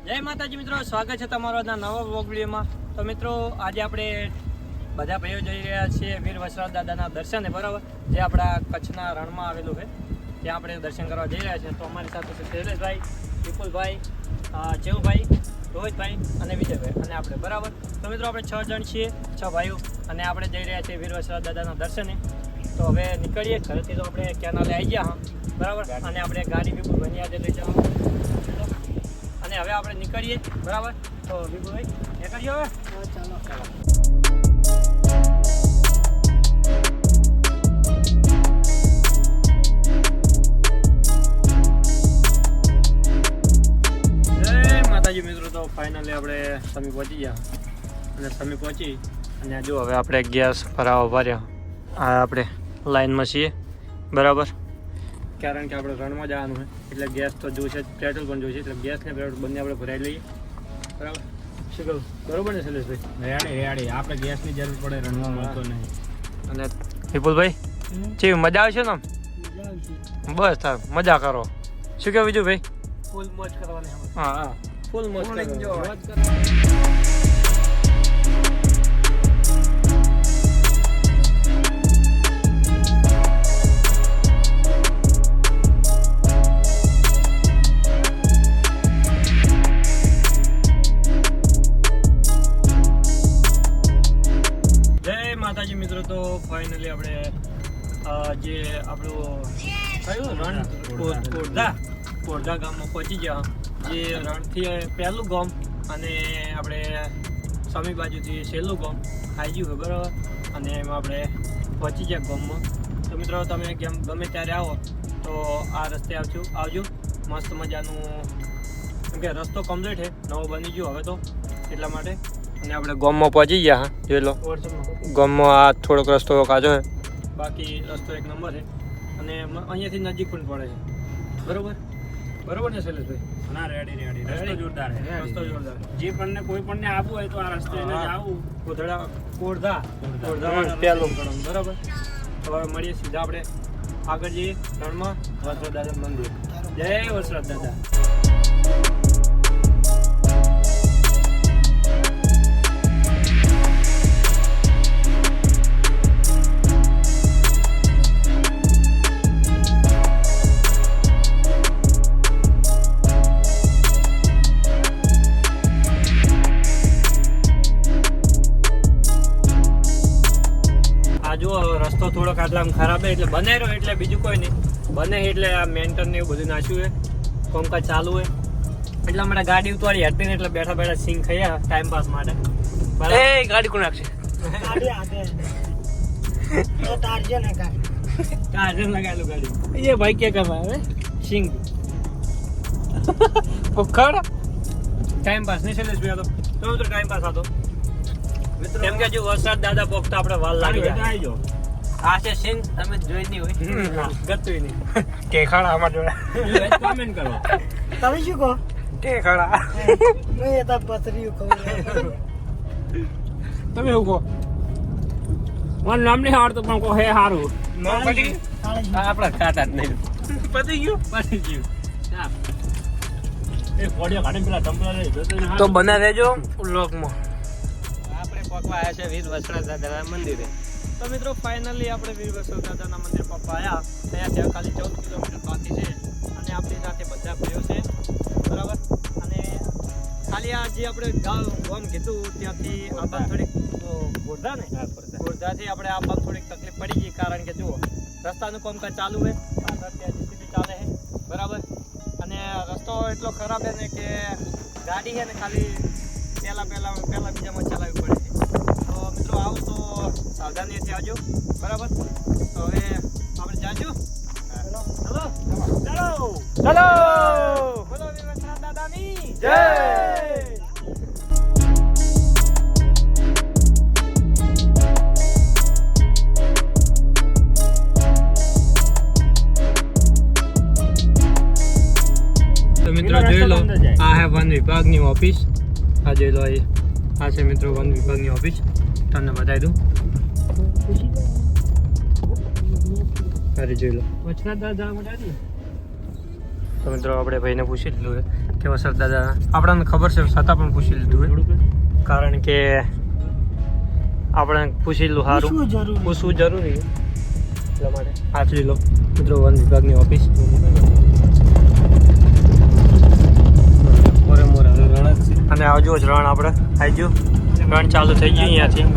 જય માતાજી મિત્રો, સ્વાગત છે તમારો આજના નવા વ્લોગ વિડીયોમાં. તો મિત્રો આજે આપણે બધા ભાઈઓ જઈ રહ્યા છીએ વીર વસરાજ દાદાના દર્શને, બરાબર, જે આપણા કચ્છના રણમાં આવેલું છે. ત્યાં આપણે દર્શન કરવા જઈ રહ્યા છીએ. તો અમારી સાથે છે શૈલેષભાઈ, વિપુલભાઈ, ચેવુભાઈ, રોહિતભાઈ અને વિજયભાઈ અને આપણે, બરાબર. તો મિત્રો આપણે 6 જણ છીએ, 6 ભાઈઓ, અને આપણે જઈ રહ્યા છીએ વીર વસરાજ દાદાના દર્શને. તો હવે નીકળીએ ઘરેથી. તો આપણે કેનાલે આવી ગયા, હા, બરાબર, અને આપણે ગાડી વિપુલભાઈની આજે લઈ જવાનું. અને હવે આપણે નીકળીએ, બરાબર. તો વિપુલભાઈ નીકળીએ હવે. ચાલો ચાલો. જય માતાજી મિત્રો, તો ફાઇનલી આપણે સમી પહોંચી ગયા. અને સમી પહોંચી અને જો હવે આપણે ગેસ ભરાવા ભર્યા. આ આપણે લાઈનમાં છીએ, બરાબર, કારણ કે આપણે રણમાં જવાનું છે એટલે ગેસ તો જોઈશે, પેટ્રોલ પણ જોઈશે, એટલે ગેસ ને પેટ્રોલ બંને આપણે ભરાઈ લઈએ, બરાબર. શું કહું, બરોબર ને શૈલેષભાઈ? રેડી આપણે ગેસની જરૂર પડે, રણમાં મળતો નહીં. અને વિપુલભાઈ કેવી મજા આવશે ને? બસ થાય, મજા કરો. શું કહે બીજું ભાઈ? ફૂલ મોજ કરવાની. હા હા, ફૂલ મોજ કરવાની. માતાજી મિત્રો, તો ફાઇનલી આપણે જે આપણું કયું રણ, કોરધા ગામમાં પહોંચી ગયા. જે રણથી પહેલું ગામ અને આપણે સમી બાજુથી છેલ્લું ગામ આવી ગયું, બરાબર. અને એમાં આપણે પહોંચી ગયા ગામમાં. તો મિત્રો તમે ગમે ત્યારે આવો તો આ રસ્તે આવજો. મસ્ત મજાનું, કેમ કે રસ્તો કમ્પ્લીટ છે, નવો બની ગયો હવે તો, એટલા માટે. અને આપણે ગામમાં પહોંચી ગયા. હા, જોઈ લો, ગામમાં આ થોડોક રસ્તો કાચો છે, બાકી રસ્તો એક નંબર છે. અને અહીંયાથી નજીક પણ પડે છે, બરોબર બરોબર ને શૈલેષભાઈ? ના, રેડી રસ્તો જોરદાર છે. રસ્તો જોરદાર. જે પણ કોઈ પણ ને આવવું હોય તો આ રસ્તે એને જ આવવું. કોરધા પહેલું ગણમ, બરાબર. તો હવે મળીએ સીધા આપણે આગળ જઈએ રણમાં, વસરાજ દાદા મંદિર. જય વસરાજ દાદા. રસ્તો થોડોક આટલા ખરાબ છે, એટલે બને રહ્યો, એટલે બીજું કોઈ નહીં બને, એટલે આ મેન્ટેન ને એવું બધું નાખ્યું છે, કોમકાજ ચાલુ હોય. એટલે હમણાં ગાડી ઉતારી હટતી ને એટલે બેઠા બેઠા સિંગ ખાયા ટાઈમ પાસ માટે. એ ગાડી કોણ નાખશે? ટાર્જન લગાવેલું ગાડી. એ ભાઈ કે કરવા આવે સિંગ ખરા ટાઈમ પાસ નહીં શૈલેષભાઈ? તો ટાઈમ પાસ હતો, કેમ કે જો વરસાદ દાદા પોખતા આપણે વાલ લાગી જાય. આ છે સિંગ, તમે જોઈ નહીં હોય, ગતું નહીં. ટેખાડા અમાર જોડે કમેન્ટ કરો. તમે શું કહો? ટેખાડા નહીં, એ તો પતરીયું કહું. તમે એવું કહો? મને નામ નહીં આવડતું પણ કહો હે સારું. આપણા ખાતા જ નહીં. પતી ગયું. એ કોડિયો કાઢી પેલા ટમ્પલર તો બના રહેજો વ્લોગમાં. આપણે પકવા આવ્યા છે વીર વસરાજ દાદાના મંદિરે. તો મિત્રો ફાઇનલી આપણે વીર વસરાજ દાદાના મંદિર પકવા આવ્યા. ત્યાં ખાલી 14 કિલોમીટર બાકી છે. અને આપણી સાથે બધા ભાઈઓ છે, બરાબર. અને ખાલી આ જે આપણે ગામ કીધું ત્યાંથી આપણને થોડીક ગોરધા ને ગોરધાથી આપણે આપણને થોડીક તકલીફ પડી ગઈ, કારણ કે જુઓ રસ્તાનું કામકાજ ચાલુ છે, આગળ ત્યાં જીસીબી ચાલે છે, બરાબર. અને રસ્તો એટલો ખરાબ છે ને કે ગાડી છે ને ખાલી પહેલા બીજામાં ચલાવવી પડે છે. તો મિત્રો આવો તો સાવધાનીથી આવજો, બરાબર. તો હવે આપણે જાજો. ચલો બોલો વીર વસરાજ દાદાની જય. તો મિત્રો જોઈ લો, આ હે વન વિભાગની ઓફિસ. આ જોઈ લો, આ છે મિત્રો વન વિભાગની ઓફિસ. તમને બતાવી દઉં. અરે જોઈ લો. તો મિત્રો આપણે ભાઈને પૂછી લીધું કે કે વસંત દાદા આપણને ખબર છે છતાં પણ પૂછી લીધું હોય કારણ કે આપણે પૂછી લીધું સારું પૂછવું જરૂરી. પૂછવું જરૂરી છે. એટલા માટે આચરી લો મિત્રો વન વિભાગની ઓફિસ અને આવજો જ રણ આપણે આવજો રણ ચાલુ થઈ ગયું અહીંયાથી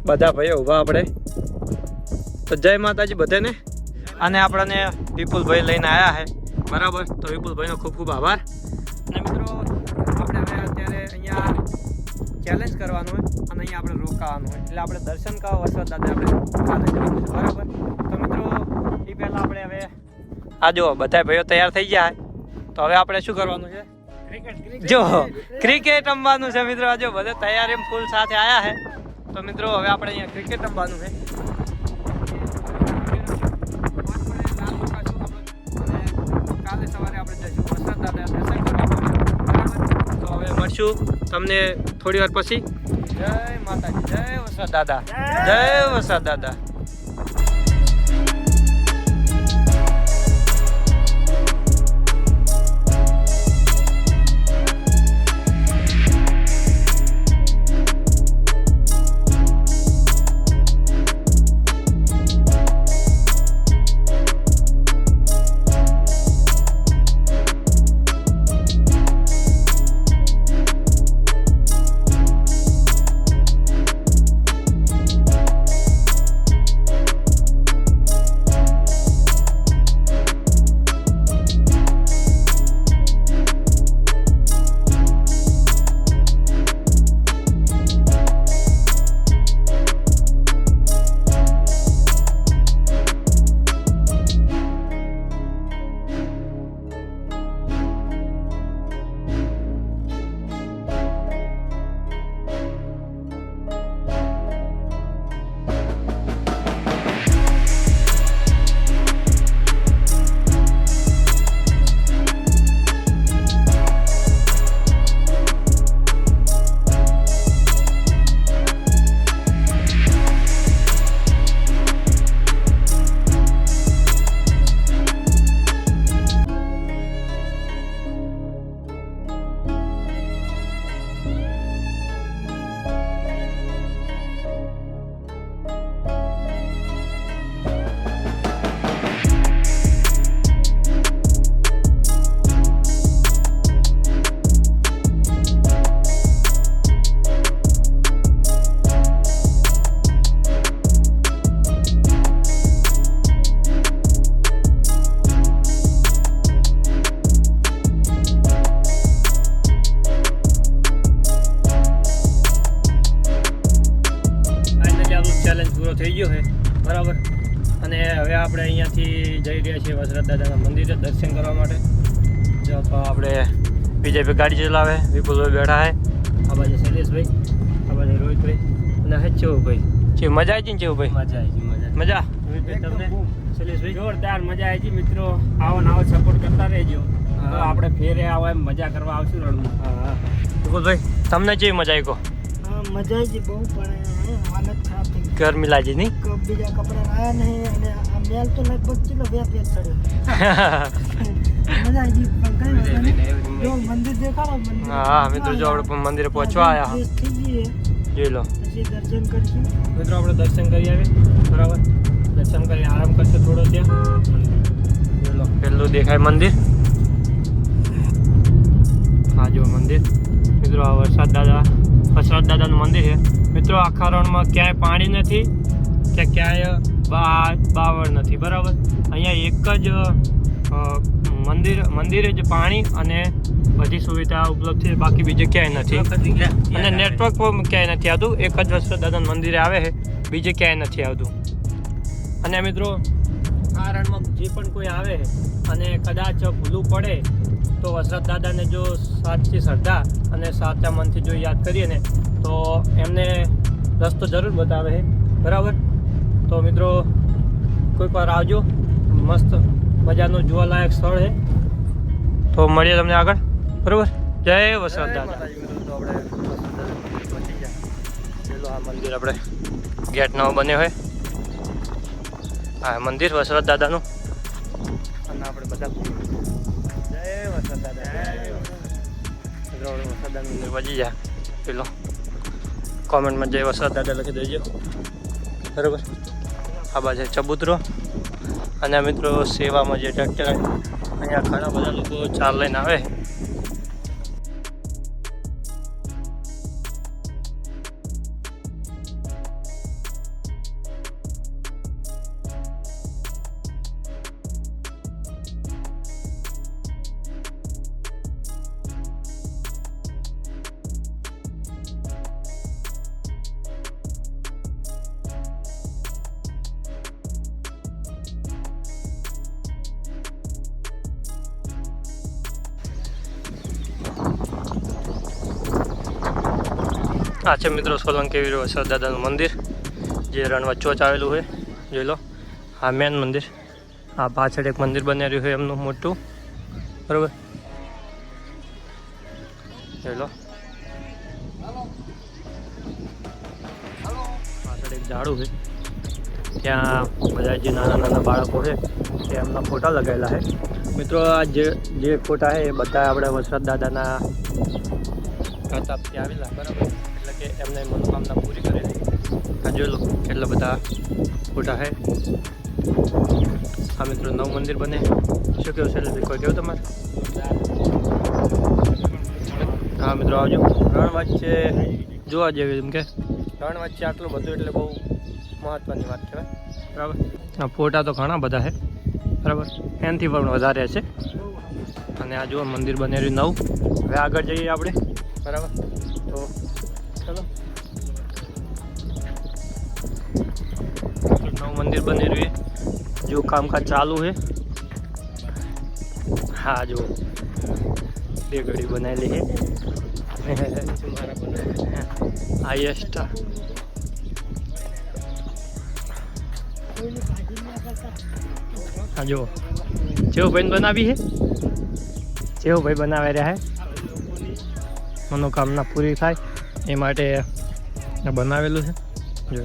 બધા ભાઈઓ ઊભા આપણે તો જય માતાજી બધાને અને આપણને વિપુલભાઈ લઈને આવ્યા છે બરાબર તો વિપુલભાઈનો ખૂબ ખૂબ આભાર અને મિત્રો આપણે હવે અત્યારે અહીંયા ચેલેન્જ કરવાનું હોય અને અહીંયા આપણે રોકાવાનું હોય એટલે આપણે દર્શન કરવા વરસાદ દાદા આપણે કાલે જવાનું છે બરાબર તો મિત્રો એ પહેલાં આપણે હવે આ જો બધા ભાઈઓ તૈયાર થઈ ગયા તો હવે આપણે શું કરવાનું છે જો ક્રિકેટ રમવાનું છે મિત્રો જો બધા તૈયાર એમ ફૂલ સાથે આવ્યા છે તો મિત્રો હવે આપણે અહીંયા ક્રિકેટ રમવાનું છે કાલે સવારે આપણે જઈશું વરસાદ દાદા દર્શન કરવા બરાબર તો હવે મળશું તમને થોડી વાર પછી જય માતાજી જય વરસાદ દાદા જય વરસાદ દાદા થઈ ગયો છે બરાબર અને હવે આપણે અહીંયાથી જઈ રહ્યા છીએ વસરત દાદાના મંદિરે દર્શન કરવા માટે જો તો આપણે બીજેપી ગાડી ચલાવે વિપુલભાઈ બેઠા છે આ બાજુ શૈલેષભાઈ આ બાજુ રોહિતભાઈ અને હે ચેવુભાઈ છે મજા આવી છે ને ચેવુભાઈ મજા તમને શૈલેષભાઈ જોરદાર મજા આવી છે મિત્રો આવો ને આવો સપોર્ટ કરતા રહેજો તો આપણે ફેરે આવો એમ મજા કરવા આવશું રણમાં હા વિપુલભાઈ તમને કેવી મજા આવી કહો મજા આવી બહુ પણ હાલત ખરાબ થઈ ગઈ ગરમી લાગી નહીં બીજા કપડા લાયા નહીં અને આ મેલ તો લગભગ ચલો 2 પેજ ચડ્યો મજા આવી પણ કઈ વાંધો નહીં. જો મંદિર દેખાડો મંદિર હા મિત્રો જો આપણે મંદિરે પહોંચવા આવ્યા થઈ ગઈ જોઈ લો પછી દર્શન કરીશું મિત્રો આપણે દર્શન કરી આવીએ બરાબર દર્શન કરી આરામ કરશે થોડો ત્યાં જોઈ લો પેલું દેખાય મંદિર હા જો મંદિર મિત્રો આ વરસાદ દાદાનું મંદિર છે મિત્રો આખા રણમાં ક્યાંય પાણી નથી કે ક્યાંય બાવળ નથી બરાબર અહીંયા એક જ મંદિરે જ પાણી અને બધી સુવિધા ઉપલબ્ધ છે બાકી બીજે ક્યાંય નથી અને નેટવર્ક પણ ક્યાંય નથી આવતું એક જ વરસાદ દાદાના મંદિરે આવે છે બીજે ક્યાંય નથી આવતું અને મિત્રો આ રણમાં જે પણ કોઈ આવે અને કદાચ ભૂલું પડે તો વસરત દાદાને જો સાચી શ્રદ્ધા અને સાચા મનથી જો યાદ કરીએ ને તો એમને રસ્તો જરૂર બતાવે છે, બરાબર. તો મિત્રો કોઈક વાર આવજો, મસ્ત મજાનું જોવાલાયક સ્થળ છે. તો મળીએ તમને આગળ, બરાબર. જય વસરત દાદા. તો આપણે પહોંચી ગયા. પેલું આ મંદિર આપણે ગેટ નવો બન્યો હોય, હા મંદિર વસરત દાદાનું. અને આપણે બધા જય વસરત દાદા, વસરત દાદા મંદિર પહોંચી જાય. પેલો કોમેન્ટમાં જય વસરત દાદા લખી દેજો, બરાબર. આ બાજુ ચબૂતરો અને મિત્રો સેવામાં જે ટ્રેક્ટર અહીંયા ઘણા બધા લોકો ચાર લઈને આવે. આ છે મિત્રો સોલંકી વીર વસરત દાદાનું મંદિર, જે રણ વચ્ચો જ આવેલું હોય. જોઈ લો, આ મેન મંદિર. આ પાછળ એક મંદિર બનેલું હોય એમનું મોટું, બરાબર. જોઈ લો, પાછળ એક ઝાડું છે, ત્યાં બધા જે નાના નાના બાળકો છે તે એમના ફોટા લગાવેલા છે. મિત્રો આ જે ફોટા છે એ બધા આપણે વસરત દાદાના પ્રતાપથી આવેલા, બરાબર. એટલે કે એમને મનોકામના પૂરી કરેલી. આ જોઈ લો કેટલા બધા ફોટા છે. આ મિત્રો નવું મંદિર બને. શું કેવું છે કોઈ કેવું તમારે? હા મિત્રો આવજો. રણ વચ્ચે જોવા જેવી, એમ કે રણ વચ્ચે આટલું બધું એટલે બહુ મહત્ત્વની વાત કહેવાય, બરાબર. આ ફોટા તો ઘણા બધા છે, બરાબર, એનાથી પણ વધારે છે. અને આ જો મંદિર બનેલું નવું. હવે આગળ જઈએ આપણે, બરાબર. તો ચલો, નવું મંદિર બનેલું છે, જો કામકાજ ચાલુ છે. હા જો બે ઘડી બનાવેલી છે. હાઈએસ્ટ હા જો જેવો ભાઈ બનાવી છે, જેવો ભાઈ બનાવી રહ્યા છે, મનોકામના પૂરી થાય એ માટે બનાવેલું છે. જો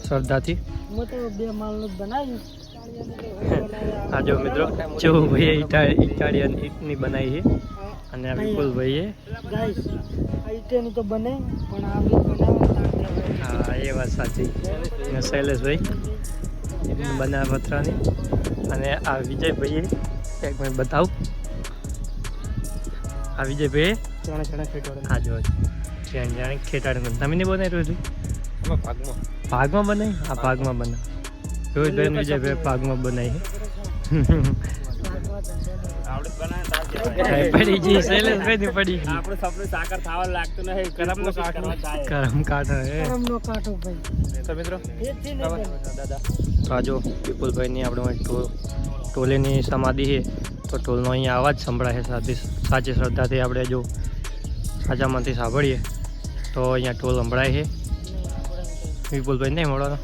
શ્રદ્ધાથી હા જો મિત્રો જેવું ભાઈએ ઇટાલિયન ઈટની બનાવી છે. અને આ વિપુલભાઈએ તો બને પણ આ બનાવે. હા એ વાત સાચી. અને શૈલેષભાઈ બનાવે પથરાની. અને આ વિજયભાઈએ એક મિનિટ બતાવું. આ વિજયભાઈએ હા જો જાણે ખેટાડ તમે નહીં બનાવી રહ્યું હતું ભાગમાં બનાવી. આ ભાગમાં બનાવી. રોહિતભાઈ વિજયભાઈ ભાગમાં બનાવી. પડી ગઈ શૈલેષભાઈ પડી ગઈ. આપણું સપનું સાકર ખાવા લાગતું નહીં, કરમનો કાંટો કરમ કાંટો હે. કરમનો કાંટો ભાઈ. તો મિત્રો એ જ છે ને દાદા તો આ જો વિપુલભાઈની આપણે ટોલેની સમાધિ છે. તો ટોલનો અહીંયા અવાજ સંભળાય છે. સાચી શ્રદ્ધાથી આપણે જો સાચા મનથી સાંભળીએ તો અહીંયા ટોલ સંભળાય છે. વિપુલભાઈ નહીં સંભળાનો,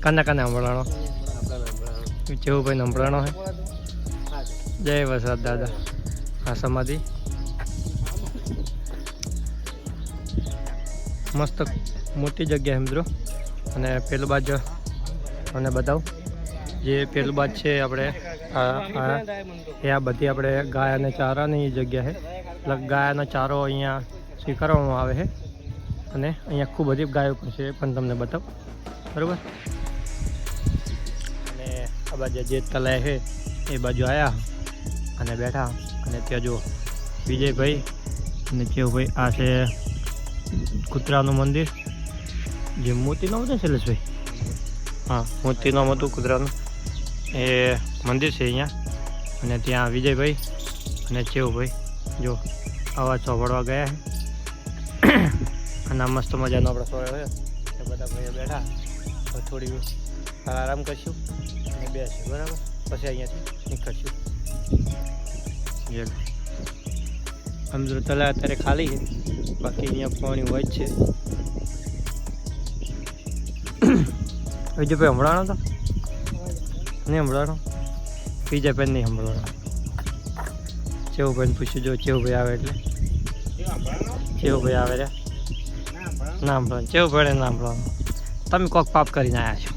કાના સંભળાનો, જેવુંભાઈ સંભળાનો છે. જય વસરત દાદા. આ સમાધિ મસ્ત મોટી જગ્યા મિત્રો. અને પેલું બાજુ તમને બતાવું, જે પેલું બાજુ છે આપણે આ બધી આપણે ગાય અને ચારાની જગ્યા છે. એટલે ગાયનો ચારો અહીંયા સ્વીકારવામાં આવે છે. અને અહીંયા ખૂબ બધી ગાયો પણ છે, પણ તમને બતાવું, બરાબર. અને આ બાજુ જે તલાય છે એ બાજુ આવ્યા અને બેઠા. અને ત્યાં જુઓ વિજયભાઈ અને ચેવભાઈ. આ છે કૂતરાનું મંદિર, જે મોતીનામ હતું શૈલેષભાઈ. હા મોતીનામ હતું કૂતરાનું એ મંદિર છે અહીંયા. અને ત્યાં વિજયભાઈ અને ચેવભાઈ જો અવાજ સાંભળવા ગયા છે. અને આ મસ્ત મજાનો આપણે સોળે હોય એ બધા ભાઈઓ બેઠા. થોડી આરામ કરીશું અને બેસે બરાબર. પછી અહીંયાથી નીકળશું. આમ જો તળાવ અત્યારે ખાલી છે, બાકી અહીંયા પાણી હોય જ છે. વિજયભાઈ હમણાં તો નહીં હમણાં બીજા પેન નહીં હમણાં. ચેવુભાઈને પૂછ્યું જો ચેવુભાઈ આવે એટલે ચેવુભાઈ આવે રે ના હમણાં ચેવુભાઈ ના હમણાં તમે કોક પાપ કરીને આવ્યા છો.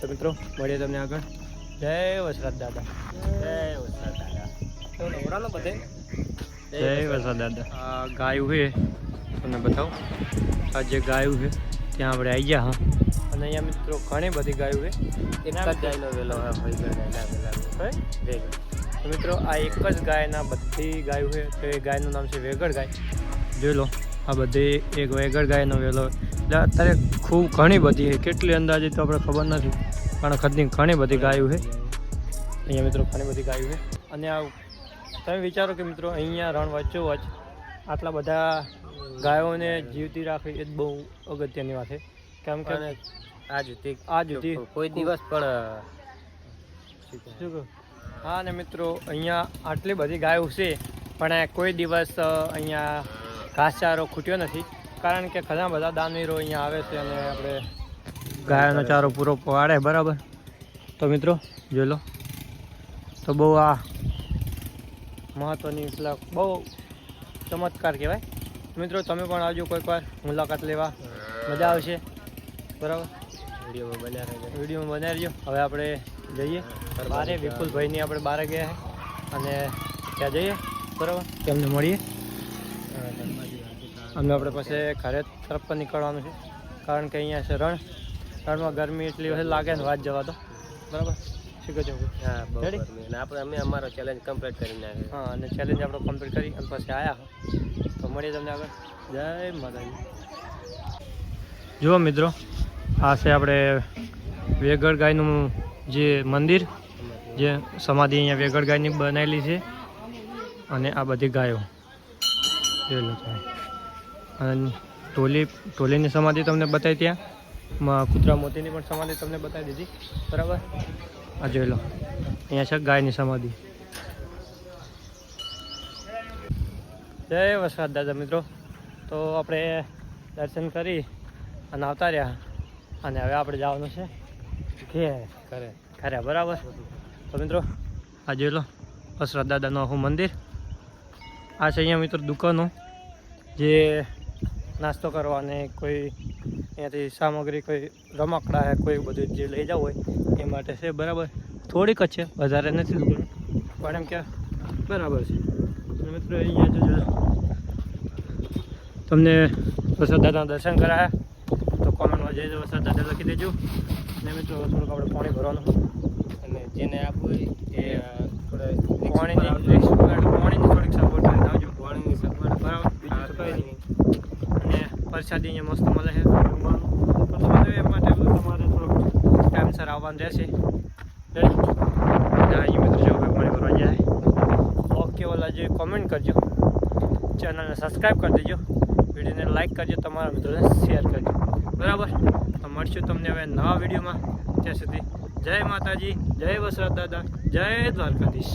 તો મિત્રો મળીએ તમને આગળ. જય વસરાજ દાદા. જય વસરાજ દાદા. બધે જય વસરાજ દાદા. આ ગાયું છે તમને બતાવું. આ જે ગાયું છે ત્યાં આપણે આવી ગયા. હા અને અહીંયા મિત્રો ઘણી બધી ગાયું છે. એક જ ગાયનો વેલો તો મિત્રો આ એક જ ગાયના બધી ગાયો છે. તો એ ગાયનું નામ છે વેગડ ગાય. જોઈ લો આ બધી એક વેગડ ગાયનો વેલો. એટલે અત્યારે ખૂબ ઘણી બધી છે. કેટલી અંદાજે તો આપણે ખબર નથી, પણ ખતની ઘણી બધી ગાયો છે અહીંયા મિત્રો. ઘણી બધી ગાયો છે. અને આ તમે વિચારો કે મિત્રો અહીંયા રણ વચ્ચોવચ્ચ આટલા બધા ગાયોને જીવતી રાખવી એ જ બહુ અગત્યની વાત છે. કેમ કે આજ સુધી કોઈ દિવસ પણ શું કહું? હા ને મિત્રો અહીંયા આટલી બધી ગાયો છે પણ કોઈ દિવસ અહીંયા ઘાસચારો ખૂટ્યો નથી. કારણ કે ઘણા બધા દાનવીરો અહીંયા આવે છે અને આપણે ગાયોનો ચારો પૂરો પાડે બરાબર. તો મિત્રો જોઈ લો તો બહુ આ મહત્ત્વની બહુ ચમત્કાર કહેવાય. મિત્રો તમે પણ આવજો કોઈક વાર મુલાકાત લેવા, મજા આવશે બરાબર. વિડીયોમાં બનાવી રહેજો. હવે આપણે જઈએ બારે. વિપુલભાઈની આપણે બારે ગયા અને ત્યાં જઈએ બરાબર. તેમને મળીએ અને આપણે પછી ઘરે તરફ પર નીકળવાનું છે. કારણ કે અહીંયા છે રણમાં ગરમી એટલી વખત લાગે ને વાત જવા દો બરાબર. શું કહો છો? અમે અમારો ચેલેન્જ કમ્પ્લીટ કરીને હા અને ચેલેન્જ આપણો કમ્પ્લીટ કરી અને પછી આવ્યા. તો મળીએ તમને આગળ. જય માતાજી. જુઓ મિત્રો આ છે આપણે વેગડ ગાયનું જે મંદિર, જે સમાધિ અહીંયા વેગડ ગાયની બનાવેલી છે. અને આ બધી ગાયો જોઈ લો તમે. અને ટોલીની સમાધિ તમને બતાવી, ત્યાં કૂતરા મોતીની પણ સમાધિ તમને બતાવી દીધી બરાબર. આ જોઈ લો અહીંયા છે ગાયની સમાધિ. જય વસરાજ દાદા. મિત્રો તો આપણે દર્શન કરી અને આવતા રહ્યા અને હવે આપણે જવાનું છે ઘરે બરાબર. તો મિત્રો આ જોઈ લો વસરાજ દાદાનું આખું મંદિર. આ છે અહીંયા મિત્રો દુકાનો, જે નાસ્તો કરવા અને કોઈ અહીંયાથી સામગ્રી, કોઈ રમકડા છે, કોઈ બધું જે લઈ જવું હોય એ માટે છે બરાબર. થોડીક જ છે, વધારે નથી દુકાન, પણ એમ કે બરાબર છે. મિત્રો અહીંયા જોજો તમને વસરાજ દાદાના દર્શન કરાયા તો કોમેન્ટમાં જઈ વસરાજ દાદા લખી દેજો. અને મિત્રો થોડુંક આપણે પાણી ભરવાનું અને જેને આપવું એ પાણીની થોડીક સગવડ કરીને આવજો. પાણીની સગવડ બરાબર, બીજું તો કંઈ નહીં. અને પ્રસાદી અહીંયા મસ્ત મળે છે જમવાનું. તો તમે એ માટે તમારે થોડુંક ટાઈમસર આવવાનું રહેશે. અહીંયા મિત્રો જો પાણી ભરવા જાય. ઓકે ઓલા જે કોમેન્ટ કરજો, ચેનલને સબસ્ક્રાઈબ કરી દેજો, વિડીયોને લાઈક કરજો, તમારા મિત્રોને શેર કરજો બરાબર. તો મળશું તમને હવે નવા વિડીયોમાં. ત્યાં સુધી જય માતાજી, જય વસરાજ દાદા, જય દ્વારકાધીશ.